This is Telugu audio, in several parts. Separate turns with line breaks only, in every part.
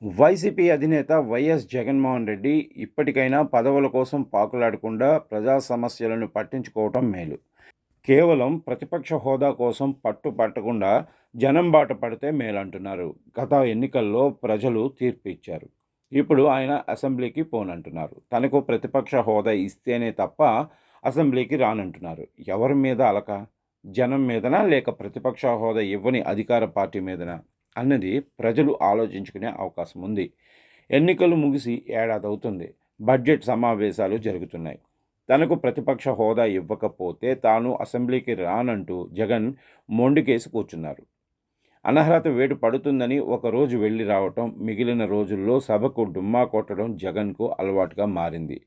వైసీపీ అధినేత వైఎస్ జగన్మోహన్ రెడ్డి ఇప్పటికైనా పదవుల కోసం పాకులాడకుండా ప్రజా సమస్యలను పట్టించుకోవటం మేలు. కేవలం ప్రతిపక్ష హోదా కోసం పట్టకుండా జనం బాట పడితే మేలంటున్నారు. గత ఎన్నికల్లో ప్రజలు తీర్పు ఇచ్చారు. ఇప్పుడు ఆయన అసెంబ్లీకి పోనంటున్నారు. తనకు ప్రతిపక్ష హోదా ఇస్తేనే తప్ప అసెంబ్లీకి రానంటున్నారు. ఎవరి మీద అలక? జనం మీదనా, లేక ప్రతిపక్ష హోదా ఇవ్వని అధికార పార్టీ మీదనా అన్నది ప్రజలు ఆలోచించుకునే అవకాశం ఉంది. ఎన్నికలు ముగిసి ఏడాది అవుతుంది. బడ్జెట్ సమావేశాలు జరుగుతున్నాయి. తనకు ప్రతిపక్ష హోదా ఇవ్వకపోతే తాను అసెంబ్లీకి రానంటూ జగన్ మొండికేసి కూర్చున్నారు. అనర్హత వేటు పడుతుందని ఒకరోజు వెళ్ళి రావటం, మిగిలిన రోజుల్లో సభకు డుమ్మా కొట్టడం జగన్కు అలవాటుగా మారింది.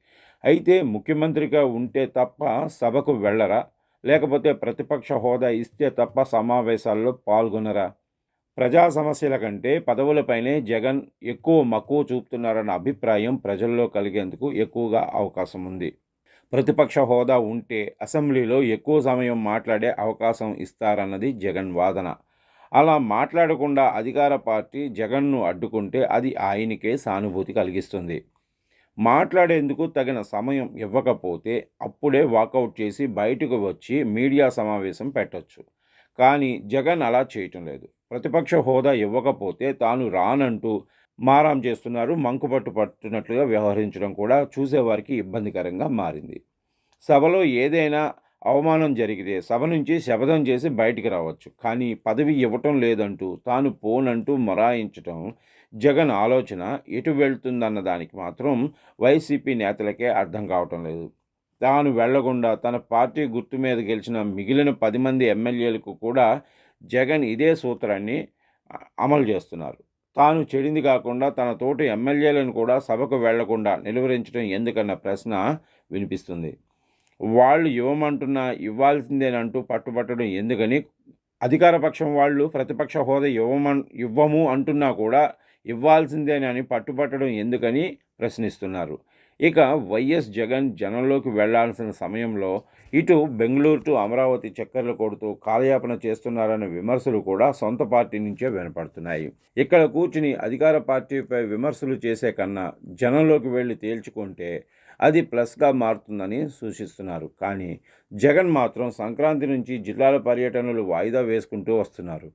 అయితే ముఖ్యమంత్రిగా ఉంటే తప్ప సభకు వెళ్ళరా, లేకపోతే ప్రతిపక్ష హోదా ఇస్తే తప్ప సమావేశాల్లో పాల్గొనరా? ప్రజా సమస్యల కంటే పదవులపైనే జగన్ ఎక్కువ మక్కువ చూపుతున్నారన్న అభిప్రాయం ప్రజల్లో కలిగేందుకు ఎక్కువగా అవకాశం ఉంది. ప్రతిపక్ష హోదా ఉంటే అసెంబ్లీలో ఎక్కువ సమయం మాట్లాడే అవకాశం ఇస్తారన్నది జగన్ వాదన. అలా మాట్లాడకుండా అధికార పార్టీ జగన్ను అడ్డుకుంటే అది ఆయనకే సానుభూతి కలిగిస్తుంది. మాట్లాడేందుకు తగిన సమయం ఇవ్వకపోతే అప్పుడే వాకౌట్ చేసి బయటకు వచ్చి మీడియా సమావేశం పెట్టొచ్చు. కానీ జగన్ అలా చేయటం లేదు. ప్రతిపక్ష హోదా ఇవ్వకపోతే తాను రానంటూ మారాం చేస్తున్నారు. మంకుపట్టు పట్టినట్లుగా వ్యవహరించడం కూడా చూసేవారికి ఇబ్బందికరంగా మారింది. సభలో ఏదైనా అవమానం జరిగితే సభ నుంచి శపథం చేసి బయటికి రావచ్చు. కానీ పదవి ఇవ్వటం లేదంటూ తాను పోనంటూ మొరాయించటం జగన్ ఆలోచన ఎటు వెళ్తుందన్న దానికి మాత్రం వైసీపీ నేతలకే అర్థం కావటం లేదు. తాను వెళ్లకుండా తన పార్టీ గుర్తు మీద గెలిచిన మిగిలిన 10 మంది ఎమ్మెల్యేలకు కూడా జగన్ ఇదే సూత్రాన్ని అమలు చేస్తున్నారు. తాను చెడింది కాకుండా తన తోటి ఎమ్మెల్యేలను కూడా సభకు వెళ్లకుండా నిలువరించడం ఎందుకన్న ప్రశ్న వినిపిస్తుంది. వాళ్ళు ఇవ్వమంటున్నా ఇవ్వాల్సిందేనంటూ పట్టుబట్టడం ఎందుకని, అధికార పక్షం వాళ్ళు ప్రతిపక్ష హోదా ఇవ్వము అంటున్నా కూడా ఇవ్వాల్సిందేనని పట్టుబట్టడం ఎందుకని ప్రశ్నిస్తున్నారు. ఇక వైఎస్ జగన్ జనంలోకి వెళ్లాల్సిన సమయంలో ఇటు బెంగళూరు టు అమరావతి చక్కర్లు కొడుతూ కాలయాపన చేస్తున్నారన్న విమర్శలు కూడా సొంత పార్టీ నుంచే వినపడుతున్నాయి. ఇక్కడ కూర్చుని అధికార పార్టీపై విమర్శలు చేసే కన్నా జనంలోకి వెళ్ళి తేల్చుకుంటే అది ప్లస్గా మారుతుందని సూచిస్తున్నారు. కానీ జగన్ మాత్రం సంక్రాంతి నుంచి జిల్లాల పర్యటనలు వాయిదా వేసుకుంటూ వస్తున్నారు.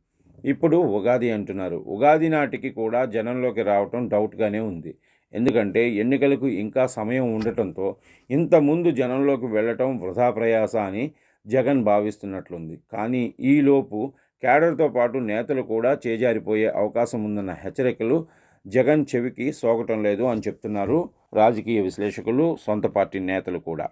ఇప్పుడు ఉగాది అంటున్నారు. ఉగాది నాటికి కూడా జనంలోకి రావటం డౌట్గానే ఉంది. ఎందుకంటే ఎన్నికలకు ఇంకా సమయం ఉండటంతో ఇంతకుముందు జనంలోకి వెళ్ళటం వృధా ప్రయాస అని జగన్ భావిస్తున్నట్లుంది. కానీ ఈలోపు క్యాడర్తో పాటు నేతలు కూడా చేజారిపోయే అవకాశం ఉందన్న హెచ్చరికలు జగన్ చెవికి సోకటం లేదు అని చెప్తున్నారు రాజకీయ విశ్లేషకులు, సొంత పార్టీ నేతలు కూడా.